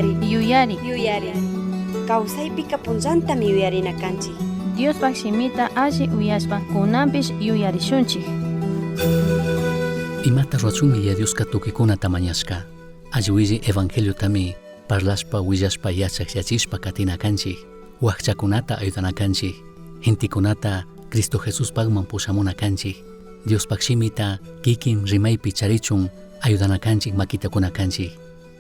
Yuyari. Kawsaypika punllantami yuyarinakanchik. Diospak shimita alli uyashpa kunanpish yuyarishunchik. Imata ruachunmi ya Dioska tukikunata mañashka. Alliwilli evangelio tami parlashpa willashpa yachachishpa katinakanchik. Wakchakunata ayudanakanchik. Hintikunata Cristo Jesús pagman pushamunakanchik. Diospak shimita kikin rimaypi charichun ayudanakanchik makitakunakanchik.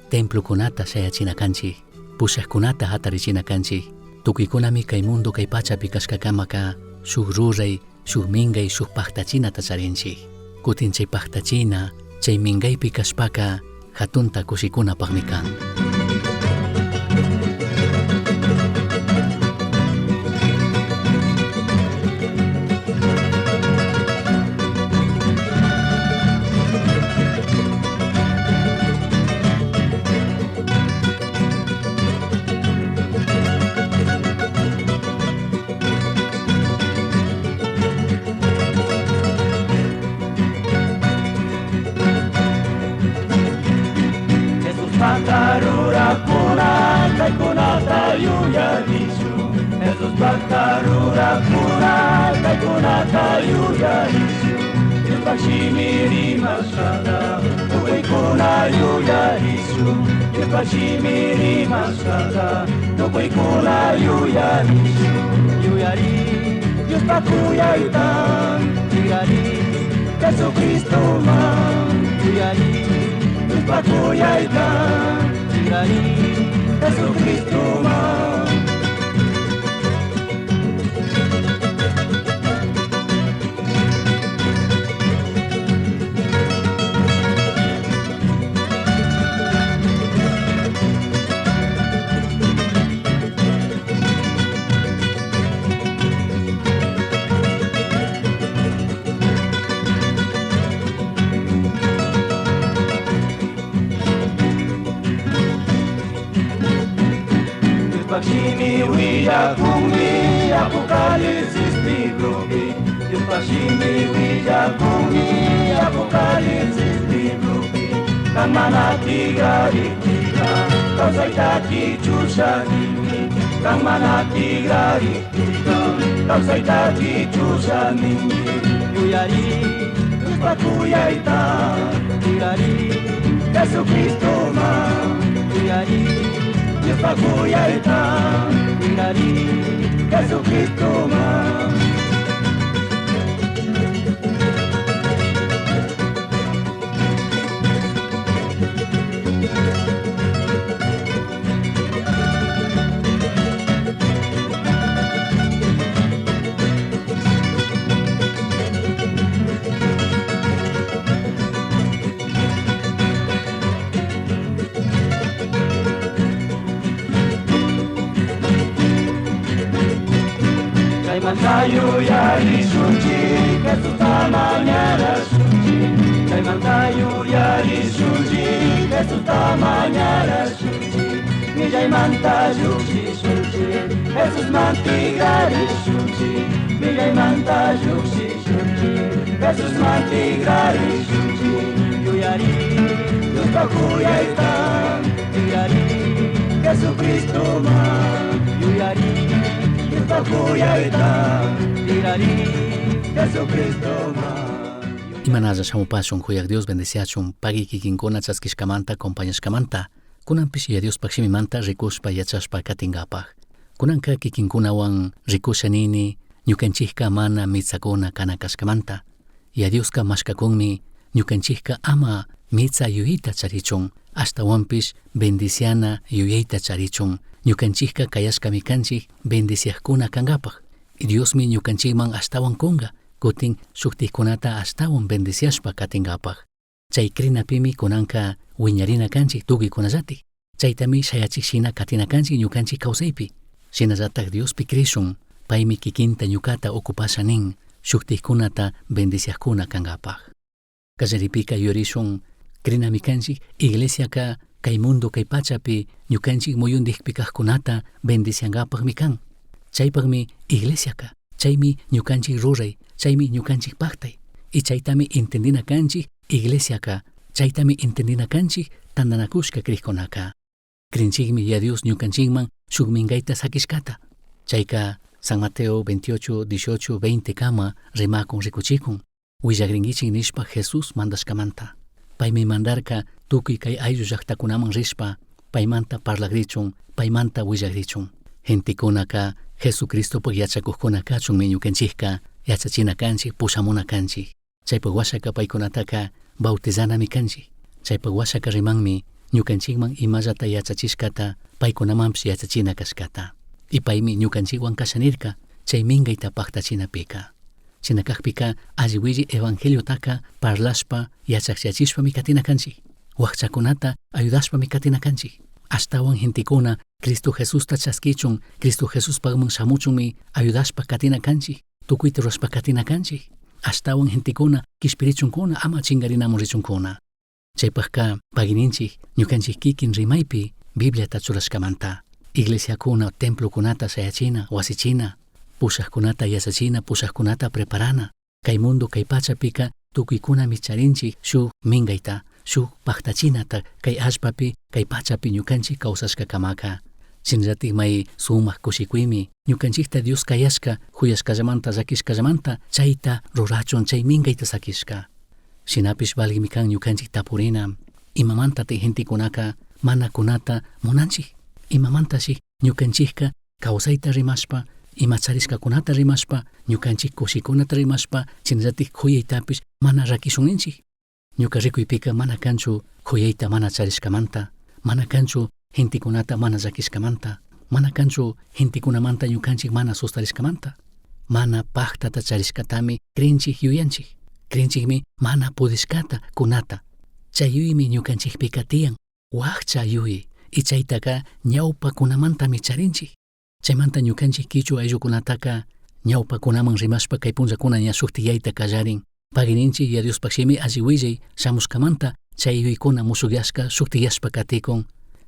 Templokunata shayachinakanchik. Pushaqkunata hatarichinakanchik. Tukikunami kay mundo kay pachapi kashkakamaka shuk ruray, shuk mingay, shuk paktachinata charinchik. Kutin chay paktachina, chay mingaypi kashpaka hatunta kushikunapaqmi kan. Imanaza shamupashun kuyak Dios bendeciachun pagi kikinkuna chaskishkamanta compañashkamanta kunanpish ya Dios pakshimimanta rikushpa yachashpa katingapaj kunanka kikinkunawan rikusha nini ñukanchikka mana mitsakuna kanakashkamanta ya Dioska mashkakunmi ñukanchikka ama mitsa yuyita charichun ashtawanpish bendiciana yuyita charichun ñukanchikka kayashkami kanchik bendiciaqkuna kankapaj y Diosmi ñukanchikman ashtawan kunga kutin shuktikunata ashtawan bendiciashpa katingapaj chay krinapimi kunanka wiñarina kanchik tukikunallati chaytami shayachikshina katina kanchik ñukanchik kawsaypi shinallatak Diospi krishun paymi kikinta ñukata okupasha nin shuktikunata bendiciaqkuna kankapaj kallaripika yurishun krinami kanchik iglesiaka kay mundo kay pachapi ñukanchik muyundikpi kaqkunata bendiciankapajmi kan chaypaqmi iglesiaka chaymi ñukanchik ruray chaymi ñukanchik paktay y chaytami entendina kanchik iglesiaka chaytami entendina kanchik tandanakushka kriqkunaka Crinchigmi ya Dios ñukanchikman shuk mingaita sakishkata. Chayka San Mateo 28, 18, 20 kama rimakun rikuchikun. Willagringichik nishpa Jesus mandashkamanta. Paymi mandarka tukuy kay ayllu llaqtakunaman rishpa paymanta parlagrichun, paymanta willagrichun. Gentikunaka Jesucristopag yachakuqkuna kachunmi ñukanchikka yachachina kanchik, pushamuna kanchik. Chaypag washaka paykunataka bautizanami kanchik. Chaypag washaka rimanmi ñukanchikman imallata yachachishkata paykunamanpish yachachina kashkata. Y paymi ñukanchikwan kashanirka chay mingayta paktachinapika. Chinakakpika alli willi evangeliotaka parlashpa yachachyachishpami katina kanchik. Wakchakunata ayudashpami katina kanchik. Ashtawan gentikuna Cristo Jesusta chaskichun, Cristo Jesus pagman shamuchunmi ayudashpa katina kanchik. Tukuyta rurashpa katina kanchik. Ashtawan gentikuna kishpirichunkuna ama chingarinamun richunkuna. Chaypakka pagininchik ñukanchik kikin rimaypi Bibliata churashkamanta. Iglesiakuna, templokunata sayachina, wasichina, pushakkunata yasachina, pushakkunata preparana. Kay mundo kay pachapika tukuykunami charinchik shuk mingayta, shuk paktachinata kay allpapi, kay pachapi ñukanchik kawsashkakamaka. Chinallatik may sumak kushikuymi ñukanchikta Dios kayashka, huyashkallamanta, llakishkallamanta chayta rurachun, chay mingayta sakishka. Shinapish valgmi kan ñukanchik tapurina, imamantatik gentikunaka mana kunata munanchik. Imamantashi ñukanchikka kawsayta rimashpa, ima charishkakunata rimashpa, ñukanchik kushikunata rimashpa, chinallatik khuyaytapish mana rakishunninchik. Ñuka rikuypika mana kanchu khuyayta mana charishkamanta, mana kanchu gentikunata mana llakishkamanta, mana kanchu gentikunamanta ñukanchik mana sustarishkamanta. Mana paktata charishkatami krinchik yuyanchik. Krinchikmi mana pudishkata kunata. Chay yuymi ñukanchikpika tiyan, wakcha yuyi. Y chaytaka ñawpakunamantami charinchik. Chaymanta ñukanchik kichu ayllukunataka ñawpakunaman rimashpa kay punllakuna ña shuktiyayta kallarin. Pagininchik ya Diospakshimi alli willay shamushkamanta chay yuykuna musukyashka shuktiyashpa katikun.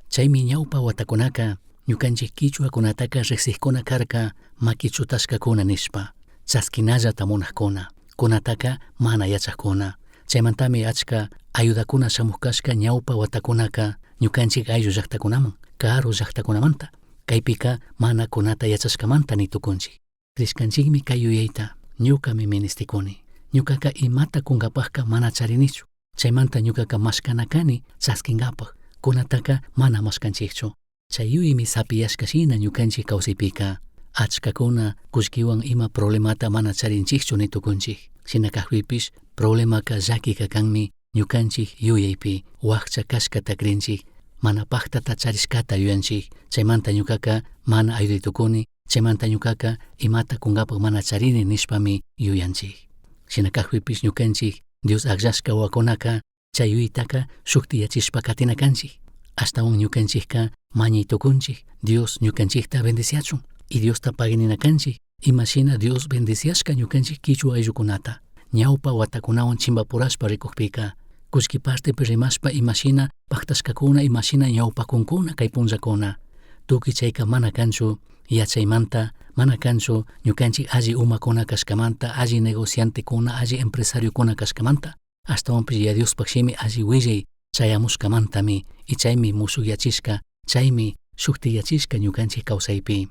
Chaymi ñawpa watakunaka ñukanchik kichwakunataka riqsikkuna karka maki chutashkakuna nishpa. Chaskinallata munaqkuna, kunataka mana yachaqkuna. Chaymantami achka ayudakuna shamukkashka ñawpa watakunaka ñukanchik ayllu llaqtakunaman, karu llaqtakunamanta. Kaypika mana kunata yachashkamanta ni tukunchik. Krishkanchikmi kay yuyayta, ñukami ministikuni. Ñukaka imata kunkapakka mana charinichu. Chaymanta ñukaka mashkanakani chaskinkapaq, kunataka mana mashkanchikchu. Chay yuymi sapiyashkashina ñukanchik kawsaypika. Achkakuna kullkiwan ima problemata mana charinchikchu ni tukunchik. Shinakakpipish problemaka llakika kanmi ñukanchik yuyaypi wakcha kashkata krinchik, mana paktata charishkata yuyanchik. Chaymanta ñukaka mana ayudaytukuni, chaymanta ñukaka imata kunkapak mana charini nishpami yuyanchik. Shinakakpipish ñukanchik Dios akllashka wawakunaka chay yuyitaka shuktiyachishpa katina kanchik. Ashtawan ñukanchikka mañaytukunchik Dios ñukanchikta bendiciachun. Y Diosta paginina kanchik, imashina Dios bendiciashka ñukanchik kichwa ayllukunata. Ñawpa watakunawan chimbapurashpa rikukpika. Kullki partepi rimashpa imashina paktashkakuna, imashina ñawpakunkuna kay punllakuna. Tukuy chayka mana kanchu yachaymanta, mana kanchu ñukanchik alli umakuna kashkamanta, alli negociantekuna, alli empresariokuna kashkamanta. Ashtawanpish ya Diospakshimi alli willay chayamushkamantami, y chaymi musukyachishka, chaymi shuktiyachishka ñukanchik kawsaypi.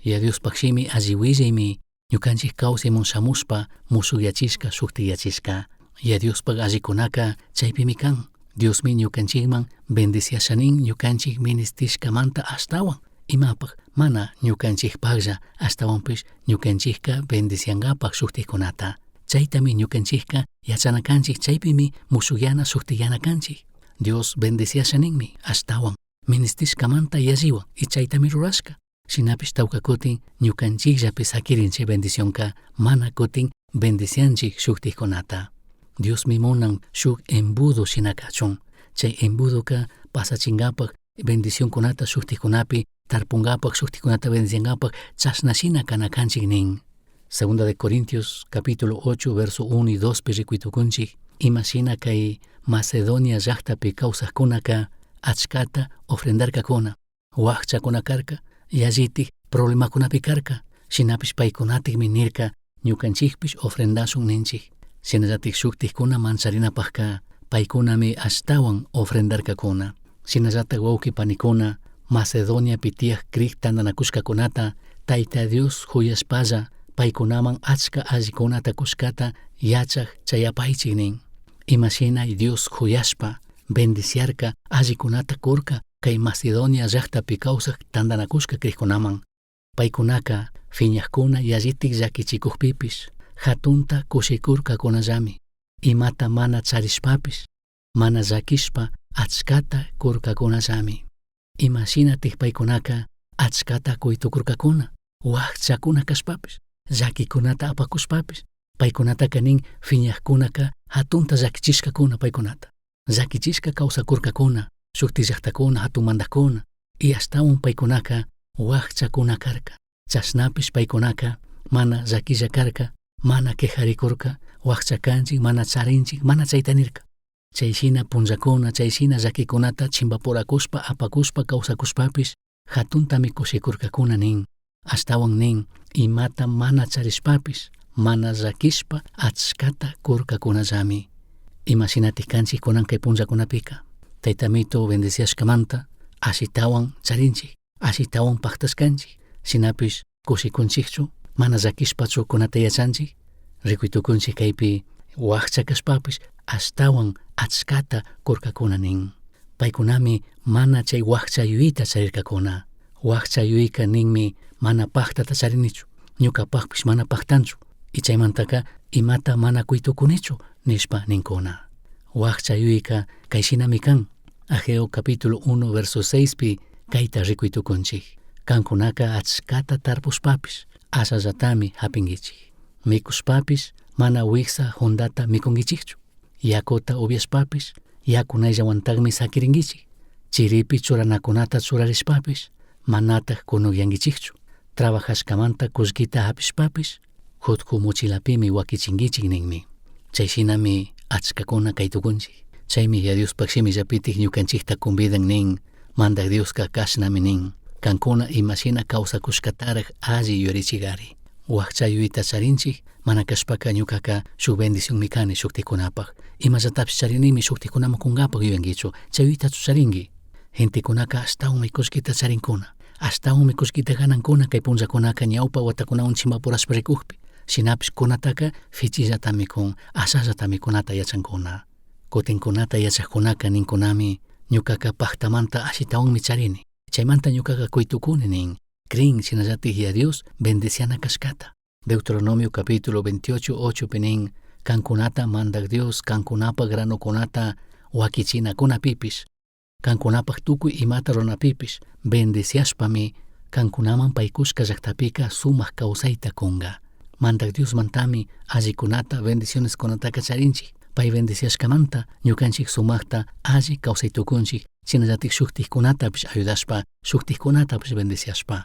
Ya Diospakshimi alli willaymi ñukanchik kawsaymun shamushpa musukyachishka, shuktiyachishka. Ya Diospag allikunaka chaypimi kan. Diosmi ñukanchikman bendiciashanin ñukanchik ministishkamanta ashtawan. Imapaq mana ñukanchikpaqlla ashtawanpish ñukanchikka bendiciankapak shuktikunata. Chaytami ñukanchikka yachana kanchik, chaypimi musukyana shuktiyana kanchik. Dios bendiciashaninmi ashtawan ministishkamanta yalliwan, y chaytami rurashka. Shinapish tawka kutin ñukanchikllapi sakirinchik bendicionka, mana kutin bendicianchik shuktikunata. Dios mi munan shuk embudo shinakachun. Chay embudoka pasachinkapak bendicionkunata shukticunapi, tarpunkapak shuktikunata bendiciankapak chashnashina kanakanchik nin. Segunda de Corintios capítulo 8 verso 1 y 2 pi rikuytukunchik. Imashina kay Macedonia llaqtapi kawsaqkunaka achkata ofrendarkakuna, wakchakuna karka, yallitik problemakunapi karka. Shinapish paykunatikmi nirka ñukanchikpish ofrendasun ninchik. Shinallatik shuktikkuna mancharinapaqka paykunami ashtawan ofrendarkakuna. Shinallatak wawki panikuna Macedonia pitiaq Kriq tandanakushkakunata Tayta Dios huyashpalla paykunaman achka allikunata kushkata yachaq chayapaychik nin. Imashina Dios huyashpa bendiciarka allikunata kurka kay Macedonia llaqtapi kawsaq tandanakushka Kriqkunaman. Paykunaka fiñaqkuna yallitik llakichikuqpipish hatunta kushikurka kunallami. Imata mana charishpapish mana llakishpa achkata kurkakunallami. Imashinatik paykunaka achkata kuytukurkakuna wakchakuna kashpapish llakikunata apakushpapish paykunataka nin fiñaqkunaka hatunta llakichishkakuna paykunata. Llakichishka kawsakurkakuna shukti llaqtakuna hatun mandaqkuna y ashtawan paykunaka wakchakuna karka. Chashnapish paykunaka mana llakilla karka, mana quejarikurka, wakchakanchik mana charinchik, mana chayta nirka. Chayshina punllakuna, chayshina llakikunata chimpapurakushpa apakushpa kawsakushpapish hatuntami kushikurkakuna nin. Ashtawan nin imata mana charishpapish mana llakishpa achkata kurkakunallami. Imashinatik kanchik kunan kay punllakunapika Taytamito bendiciashkamanta ashitawan charinchik, ashitawan paktashkanchik, shinapish kushikunchikchu mana llakishpachu kunata yachanchik, rikuytukunchik kaypi wakchakashpapish ashtawan achkata kurkakuna nin. Paykunami mana chay wakchayuyta charirkakuna. Wakchayuyka ninmi mana paktata charinichu, ñukapakpish mana paktanchu y chaymantaka imata mana kuytukunichu nishpa ninkuna. Wakchayuyka kayshinami kan. Ageo capítulo 1 verso 6 pi kayta rikuytukunchik. Kankunaka achkata tarpushpapish ashallatami hapingichik. Mikushpapish mana wiksa hundata mikungichikchu. Yakuta upiashpapish yakunayllawantagmi sakiringichik. Chiripi churanakunata churarishpapish manataq kunukyangichikchu. Trabajashkamanta kullkita hapishpapish hutku mochilapimi wakichingichik ninmi. Chayshinami achkakuna kaytukunchik. Chaymi Diospakshimi llapitik ñukanchikta convidan nin, mandak Dioska kashnami nin. Kankuna imashina kawsakushkataraq alli yurichigari. Wakchayuyta charinchik mana kashpaka ñukaka shuk bendicionmi kani shuktikunapaq. Imallatapish charinimi shuktikunama kunkapaq yuyankichu. Chayuytachu charinki. Gentekunaka ashtawanmi kullkita charinkuna. Ashtawanmi kullkita ganankuna kay punllakunaka ñawpa watakunawan chimpapurashpa rikukpi. Shinapish kunataka fichillatami kun, ashallatami kunata yachankuna. Kutinkunata yachaqkunaka ninkunami ñukaka paktamanta ashitawanmi charini. Chaymanta ñukaka kuytukuni nin. Creen shinallatik Dios bendiciana kashkata. Deuteronomio capítulo 28:8 nin kankunata mandak Dios kankunapa granukunata wakichinakunapipish. Kankunapak tukuy imata runapipish bendiciashpami kankunaman paykushka llaqtapika sumaq kawsayta kunga. Mandak Dios mantami allikunata bendiciones kunataka charinchik. Pay bendiciashkamanta ñukanchik sumaqta alli kawsaytukunchik. Shinallatik shuktikkunatapish ayudashpa shuktikkunatapish bendiciashpa.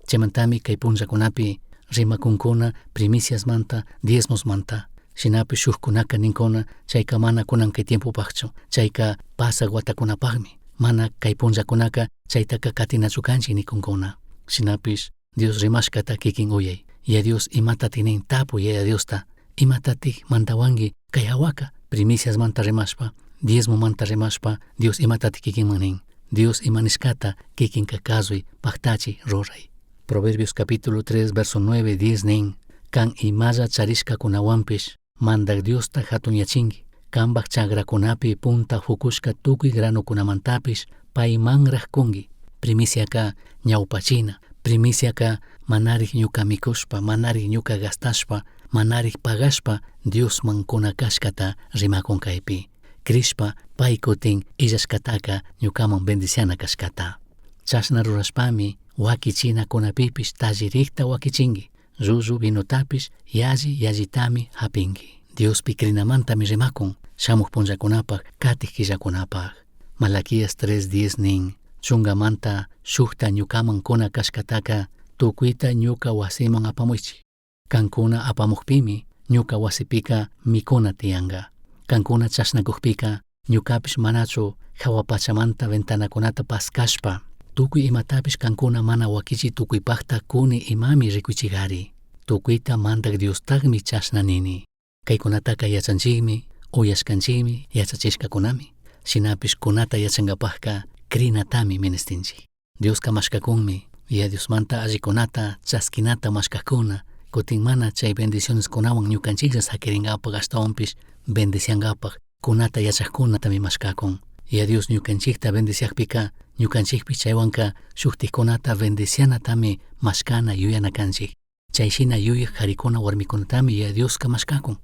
Chaymantami kay punllakunapi rimakunkuna primiciasmanta, diezmosmanta. Shinapish shukkunaka ninkuna chayka mana kunan kay tiempopaqchu. Chayka pasaq watakunapaqmi. Mana kay punllakunaka chaytaka katinachukanchik nikunkuna. Shinapish Dios rimashkata kikin uyay. Ya Dios imatatik nin tapuy ya Diosta. Imatatik mantawanki kay hawaka primiciasmanta rimashpa, diezmomanta rimashpa Dios imatatik kikinman nin. Dios imanishkata kikinka kazuy paktachi ruray. Proverbios capítulo 3 verso 9-10 nin kan imalla charishkakunawanpish mandak Diosta hatunyachinki. Kanpak chakrakunapi punta hukushka tukuy granukunamantapish paymanraq kunki. Primiciaka ñawpachina, primiciaka manarik ñuka mikushpa, manarik ñuka gastashpa, manarik pagashpa Diosman kunakashkata rimakunkaypi. Krishpa pay kutin illashkataka ñukaman bendiciana kashkata. Chashna rurashpami wakichinakunapipish tallirikta wakichinki. Llullu vinutapish yallitami hapinki. Diospi krinamantami rimakun shamuq punllakunapaq katik killakunapaq. Malaquías 3:10 nin chungamanta shukta ñukaman kuna kashkataka tukuyta ñuka wasiman apamuychik. Kankuna apamuqpimi ñuka wasipika mikuna tiyanga. Kankuna chasnakuqpika ñukapish manachu hawapachamanta ventanakunata paskashpa tukuy imatapish kankuna mana wakichi tukuypaqta kuni imami rikuychigari. Tukuyta mandak Diostaqmi chashna nini. Kaykunataka yachanchikmi, uyashkanchikmi, yachachishkakunami. Shinapish kunata yachankapaqka krinatami menestinchik. Dios kamashkakunmi, ya Dios manta allikunata, chaskinata mashkakuna, kutin mana chay bendiciones kunawan ñukanchiklla sakiringapak ashtawanpish bendiciangapak kunata yachaqkunatami mashkakun. Ya Dios ñukanchikta bendiciaqpika ñukanchikpish chaywanka shuktikunata bendicianatami mashkana yuyana kanchik. Chayshina yuyaq qarikuna warmikunatami ya Dioska mashkakun.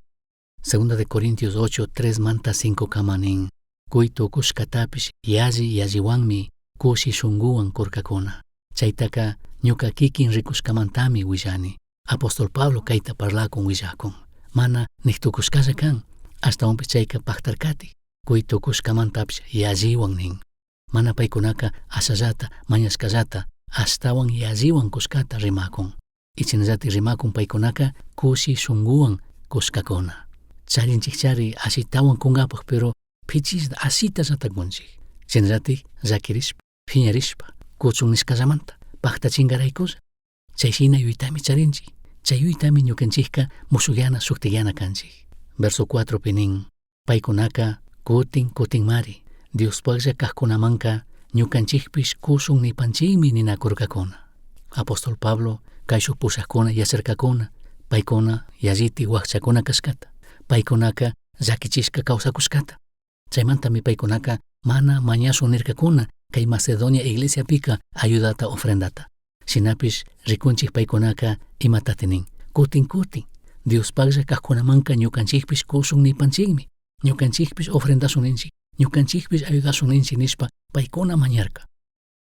Segunda de Corintios 8, 3 manta 5 kamanin. Kuytukushkatapish yalliwanmi kushi shunguwan kurkakuna. Chaytaka ñuka kikin rikushkamantami willani. Apostol Pablo kayta parlakun willakun. Mana niktukushkalla kan, ashtawanpish chayka paktarkati. Kuytukushkamantapish yalliwan nin. Mana paykunaka ashallata, mañashkallata, ashtawan yalliwan kushkata rimakun. Ichinallati rimakun paykunaka kushi shunguwan kushkakuna. Charinchikchari ashitawan kungapak pero pichishda ashita llatakunchik. Chinallati llakirishpa, phiñarishpa, kuchun nishkallamanta, paktachingaraykulla. Chayshina yuytami charinchik. Chay yuytami ñukanchikka musuqyana suktiqyana kanchik. Verso 4 pinin, paykunaka kutin mari, Diospaklla kaqkunamanka ñukanchikpish kusun nipanchikmi ninakurkakuna. Apostol Pablo kayshuk pushaqkuna yacharkakuna, paykuna yalliti wakchakuna kashkata, paykunaka llakichishka kawsakushkata. Chaymantami paykunaka mana mañashun nirkakuna kay Macedonia iglesiapika ayudata ofrendata. Shinapish rikunchik paykunaka imatati nin, kutin Diospaklla kaqkunamanka ñukanchikpish kusun nipanchikmi, ñukanchikpish ofrendasun ninchik, ñukanchikpish ayudasun ninchik nishpa paykuna mañarka.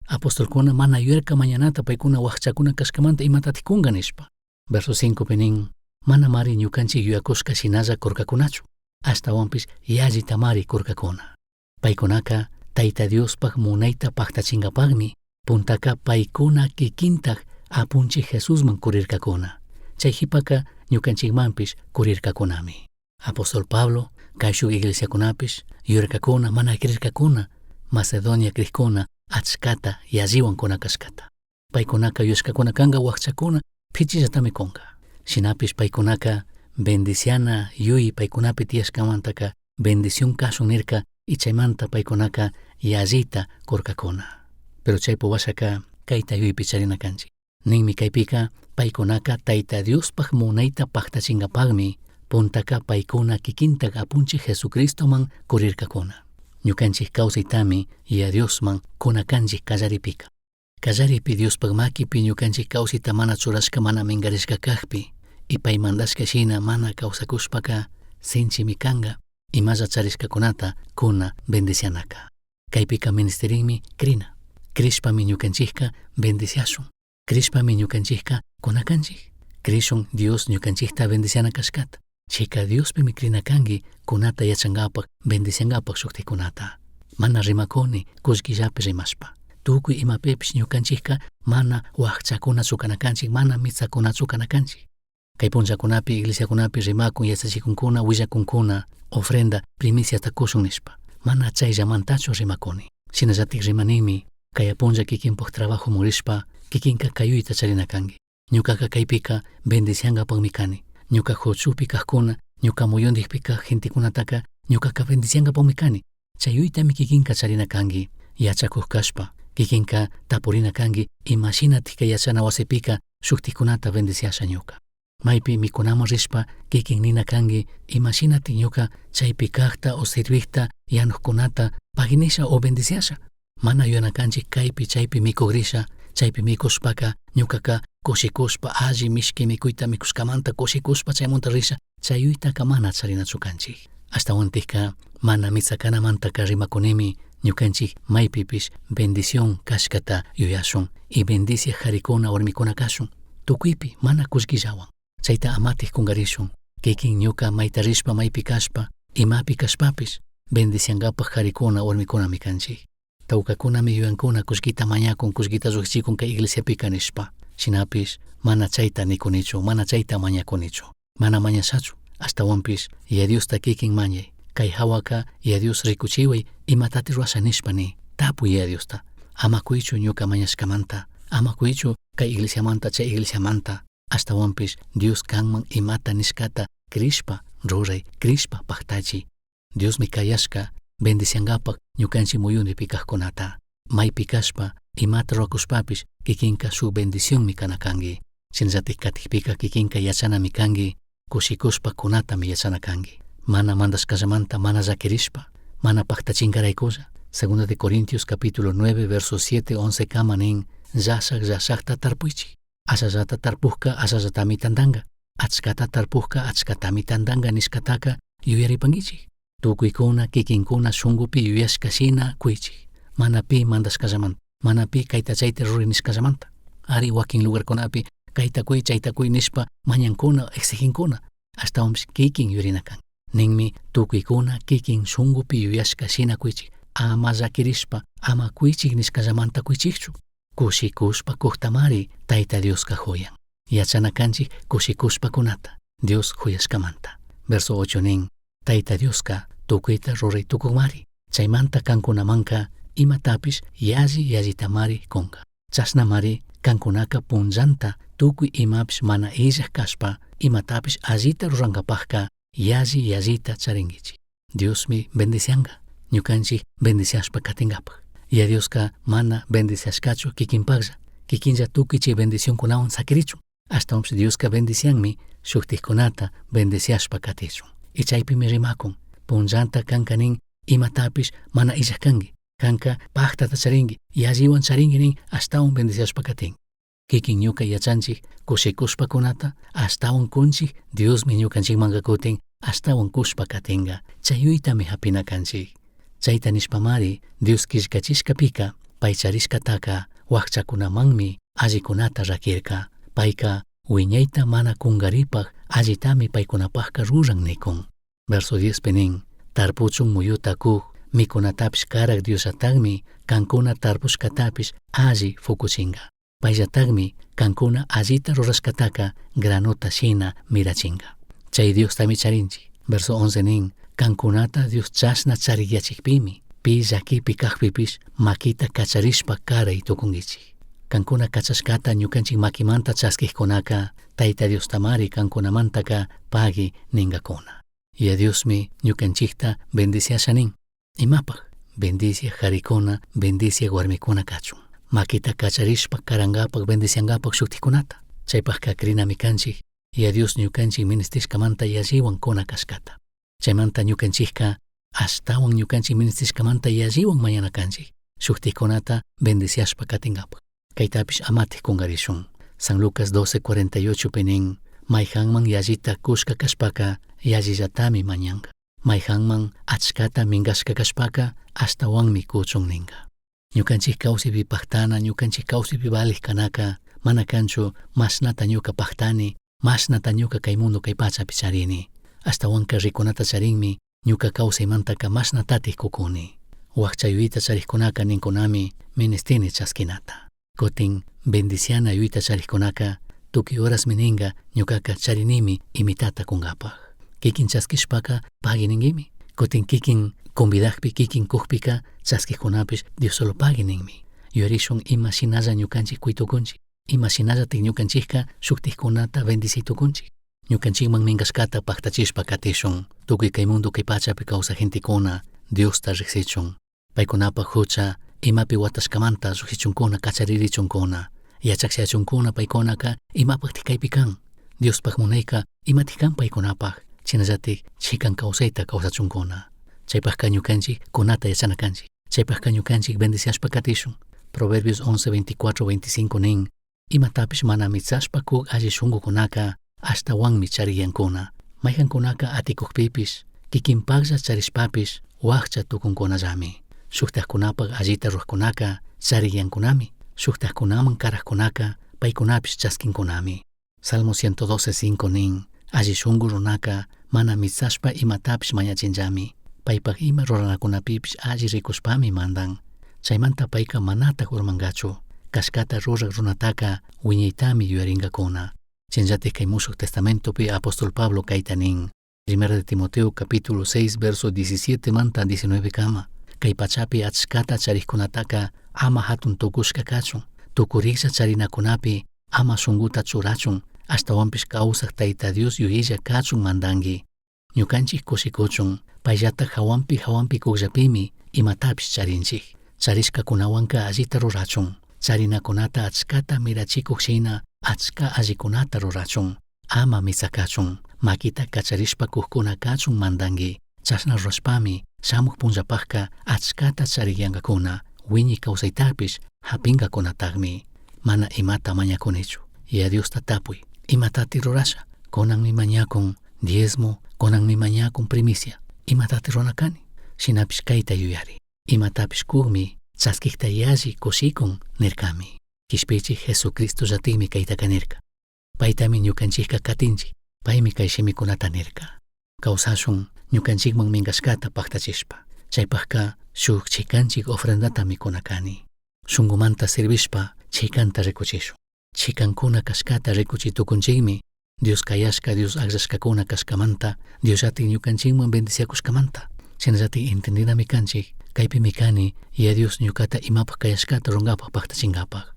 Apostolkuna mana yuyarka mañanata paykuna wakchakuna kashkamanta imatati kunga nishpa. Verso 5 pinin, mana mari ñukanchik yuyakushka shinalla kurkakunachu, ashtawanpish yallita mari kurkakuna. Paykunaka Tayta Diospak munayta paktachingapakmi puntaka paykuna kikintak apunchik Jesusman kurirkakuna. Chay hipaka ñukanchikmanpish kurirkakunami. Apostol Pablo kayshuk iglesiakunapish yuyarkakuna mana kirirkakuna Macedonia krikuna achkata yalliwan kunakashkata. Paykunaka yuyashkakuna kanga wakchakuna phichishatami kunga. Shinapish paykunaka bendiciana yuyi paykunapi tiyashkamantaka bendición kasun nirka y chaymanta paykunaka yallita kurkakuna. Pero chaypo washaka kayta yuypi charina kanchik. Ninmi kaypika paykunaka Tayta Diospak munayta paktachingapakmi puntaka paykuna kikintak apunchik Jesucristoman kurirkakuna. Ñukanchik kawsaytami ya Diosman kunakanchik kallaripika. Kallaripi Diospak makipi ñukanchik kawsayta mana churashka mana mingarishka kaqpi y paymandashka shina mana kawsakushpaka sinchimi kanga imalla charishkakunata kuna bendicianaka. Kaypika ministerinmi krina. Krishpami ñukanchikka bendiciasun. Krishpami ñukanchikka kunakanchik. Krishun Dios ñukanchikta bendiciana kashkata. Chika Diospimi krina kangi kunata yachangapak bendiciangapak shuktikunata. Mana rimakuni kushkillapi rimashpa. Tukuy imapipish ñukanchikka mana wakchakunachu kanakanchik, mana mitsakunachu kanakanchik. Kay punchakunapi iglesiakunapi rimakun yachachikunkuna willakunkuna ofrenda primiciata kushun nishpa. Mana chayllamantachu rimakuni. Shinallatik rimanimi kay puncha kikinpuk trabajo murishpa kikinka kayuyta charina kangi. Ñukaka kaypika bendiciangapakmi kani. Ñuka huchupi kaqkuna, ñuka muyundikpi kaq gentikunataka ñukaka bendiciangapakmi kani. Chayuytami kikinka charina kangi, yachakuq kashpa, kikinka tapurina kangi, imashinatika yachana wasipika shuktikunata bendiciasha ñuka. Maypi mikunaman rishpa kikin nina kangi, imashinati ñuka chaypi kaqta o servikta yanuqkunata paginisha o bendiciasha. Mana yuyanakanchik kaypi chaypi mikugrisha, chaypi mikushpaka ñukaka kushikushpa alli mishki mikuyta mikushkamanta kushikushpa chaymunta risha chayuytaka mana charinachu kanchik. Ashtawantikka mana mitsakanamantaka rimakunimi ñukanchik maypipish bendición kashkata yuyashun y bendicia qarikuna warmikuna kashun. Tukuypi mana kushkillawan. Chayta amatik kungarishun. Kikin ñuka mayta rishpa maypi kashpa imapi kashpapish bendiciangapak qarikuna warmikunami kanchik. Tawkakunami yuyankuna kushkita mañakun kushkita lluqsichikun kay iglesiapika nishpa. Shinapish mana chayta nikunichu, mana chayta mañakunichu. Mana mañashachu. Ashtawanpish ya Diosta kikin mañay. Kay hawaka ya Dios rikuchiway imatati ruasha nishpa ni. Tapuy ya Diosta. Amakuychu ñuka mañashkamanta. Amakuychu kay iglesiamanta chay iglesiamanta. Ashtawanpish Dios kanman imata nishkata krishpa ruray, krishpa paktachi. Dios mi kayashka bendiciangapak ñukanchik muyundipi kaqkunata. maypi kashpa imata ruwakushpapish kikinka shuk bendicionmi kana kanki. Shinallatik katikpika kikinka yachanami kanki, kushikushpa kunatami yachana kanki. Mana mandashkallamanta mana llakirishpa, mana paktachinkaraykulla. Segunda de Corintios capítulo 9 verso 7-11 kama nin llashakta tarpuychik. Ashallata tarpukka ashallatami tandanga. Achkata tarpukka achkatami tandanga nishkataka yuyaripankichik. Tukuykuna kikinkuna shunkupi yuyashka shina kuychik. Mana pi mandashkallamanta, mana pi kayta chayta ruri nishkallamanta. Ari wakin lugarkunapi kayta kuy nishpa mañankuna exiginkuna ashtawanpish kikin yurina kan. Ninmi tukuykuna kikin shunkupi yuyashka shina kuychik. Ama llakirishpa ama kuychik nishkallamanta kuychikchu. Kushikushpa kuktamari Tayta Dioska huyan. Yachana kanchik kushikushpa kunata Dios huyashkamanta. Verso 8 nin Tayta Dioska tukuyta ruraytukunmari. Chaymanta kankunamanka imatapish yallitamari kunka. Chashnamari kankunaka punllanta tukuy imapish mana illak kashpa imatapish allita rurankapakka yallita charinkichik. Diosmi bendicianka ñukanchik bendiciashpa katinkapak. Ya Dioska mana bendiciashkachu kikinpaklla, kikinlla tukuy chay bendicionkunawan sakirichun. Ashtawanpish Dioska bendicianmi shuktikkunata bendiciashpa katichun. Y chaypimi rimakun punllanta kanka nin imatapish mana illak kanki. Kanka paktata charinki, yalliwan charinki nin ashtawan bendiciashpa katin. Kikin ñuka yachanchik kushikushpa kunata ashtawan kunchik Diosmi ñukanchikmanka kutin ashtawan kushpa katinka. Chayuytami hapina kanchik. Chayta nishpamari Dios killkachishkapika pay charishkataka wakchakunamanmi allikunata rakirka. Payka wiñayta mana kunkaripak allitami paykunapakka ruran nikun. Verso 10 penin tarpuchun muyuta kuk mikunatapish karak Diosatagmi kankuna tarpushkatapish alli fukuchinka. Payllatagmi kankuna allita rurashkataka granota shina mirachinka. Chay Diostami charinchik. Verso 11 nin kankunata Dios chashna chariyachikpimi pi llakipi kakpipish makita kacharishpa karay tukunkichik. Kankuna kachashkata ñukanchik makimanta chaskikkunaka Tayta Diostamari kankunamantaka pagi ninkakuna. Ya Diosmi ñukanchikta bendiciasha nin. Imapak bendicia qarikuna, bendicia warmikuna kachun. Makita kacharishpa karankapak bendiciankapak shuktikunata. Chaypakka krinami kanchik ya Dios ñukanchik ministishkamanta yalliwan kuna kashkata. Chaymanta ñukanchikka ashtawan ñukanchik ministishkamanta yalliwan mañana kanchik shuktikunata bendiciashpa katinkapak. Kaytapish amatik kungarishun. San Lucas 12:48 penin mayhanman yallita kushka kashpaka yallillatami mañanka. Mayhanman achkata minkashka kashpaka ashtawanmi kuchun ninka. Ñukanchik kawsaypi paktana, ñukanchik kawsaypi balik kanaka mana kanchu masnata ñuka paktani, masnata ñuka kay mundo kay pachapi charini. Ashtawanka rikunata charinmi ñuka kawsaymantaka masnatatik kukuni. Wakchayuyta charikkunaka ninkunami ministini chaskinata. Kutin bendiciana yuyta charikkunaka tukuy horasmi ninka ñukaka charinimi imitata kunkapak. Kikin chaskishpaka pagi ninkimi. Kutin kikin convidakpi kikin kukpika chaskikunapish Dios solo pagi ninmi. Yurishun ima shinalla ñukanchik kuytukunchik. Ima shinallatik ñukanchikka shuktikkunata bendicitukunchik. Ñukanchikman minkashkata paktachishpa katishun. Tukuy kay mundo kay pachapi kawsaq gentikuna Diosta riksichun. Paykunapak hucha imapi watashkamanta riksichunkuna kacharirichunkuna. Yachakshachunkuna paykunaka imapaktik kaypi kan. Diospak munayka imatik kan paykunapak. Chinallatik chikan kawsayta kawsachunkuna. Chaypakka ñukanchik kunata yachana kanchik. Chaypakka ñukanchik bendiciashpa katishun. Proverbios 11:24-25 nin imatapish mana mitzashpa kuk alli shunkukunaka ashtawanmi chariyankuna. Mayhankunaka atikukpipish kikinpaklla charishpapish wakcha tukunkunallami. Shuktakkunapak allita ruwakkunaka chariyankunami. Shuktakkunaman karakkunaka paykunapish chaskinkunami. Salmo 112:5 nin alli shunku runaka mana mitzashpa imatapish mañachinllami. Paypak ima ruranakunapipish alli rikushpami mandan. Chaymanta payka manata urmangachu. Kashkata rurak runataka wiñaytami yuyarinkakuna. Chinllatik kay mushuk testamentopi apóstol Pablo kayta nin. 1 de Timoteo capítulo 6 verso 17 manta 19 kama. Kay pachapi achkata charikkunataka ama hatun tukushka kachun. Tukuriksa charinakunapi ama shunkuta churachun. Ashtawanpish kawsaq Tayta Dios yuyilla kachun mandanki. Ñukanchik kushikuchun. Payllatak hawanpi kukllapimi imatapish charinchik. charishkakunawanka allita rurachun. Charinakunata achkata mirachikuqshina achka allikunata rurachun. Ama misakachun. Makita kacharishpa kukkuna kachun mandangi. Chashna rurashpami shamuk punllapaqka achkata chariyankakuna. Wiñi kawsaytapish hapinkakunataqmi. Mana imata mañakunichu. Y a Diosta tapuy. Imatati rurasha. Kunanmi mañakun diezmo. Kunanmi mañakun primicia. Imatati runakani. Shinapish kayta yuyari. Imatapish kugmi chaskikta yalli kushikun nirkami. Kishpichik Jesucristo llatikmi kayta kanirka. Paytami ñukanchikka katinchik. Paymi kay shimikunata nirka. Kawsashun ñukanchikman minkashkata paktachishpa. Chaypaqka shuk chikanchik ofrendata mikunakani. Shunkumanta sirvishpa chikanta rikuchishun. Chikankuna kashkata rikuchitukunchikmi Dios kayashka Dios akllashkakuna kashkamanta Dios llatik ñukanchikman bendiciakushkamanta. Chinallatik entendidami kanchik kaypimi kani y a Dios ñukata imapaq kayashkata runkapaq paktachinkapak.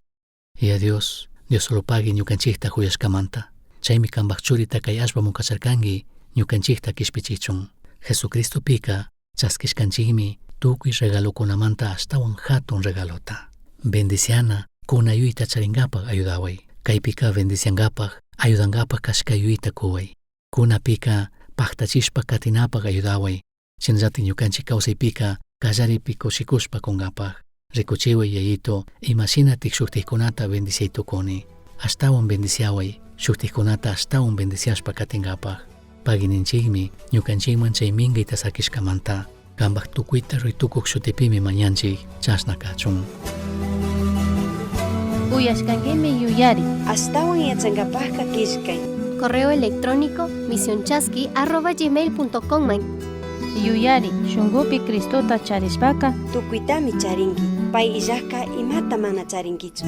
Y a Dios rupagi ñukanchikta kuyashkamanta. Chaymi kanpak churita kay ashpamun kacharkanki ñukanchikta kishpichichun. Jesucristo pika chaskishkanchikmi tukuy regalokunamanta ashtawan hatun regalota. Bendiciana kunayuyta charinkapak ayudaway. Kaypika bendiciankapaq ayudankapaq kashka yuyta kuway. Kunapika paktachishpa katinapaq ayudaway. Chinallatik ñukanchik kawsaypika kallaripi kushikushpa kunkapaq. Rikuchiway yayito imashinatik shuktikkunata bendiciaytukuni. Ashtawan bendiciaway shuktikkunata ashtawan bendiciashpa katinkapaq. Pagininchikmi ñukanchikman chay minkayta sakishkamanta. Kanpak tukuyta ruytukuq shutipimi mañanchik chashna kachun. Uyashkankimi yuyari. Astawan yachankapaqqa kishkay. Correo electrónico misionchaski@gmail.com. Yuyari shunkupi Cristota charishpaka Tukuytami charinki. Pay illaqqa imata mana charinkichu.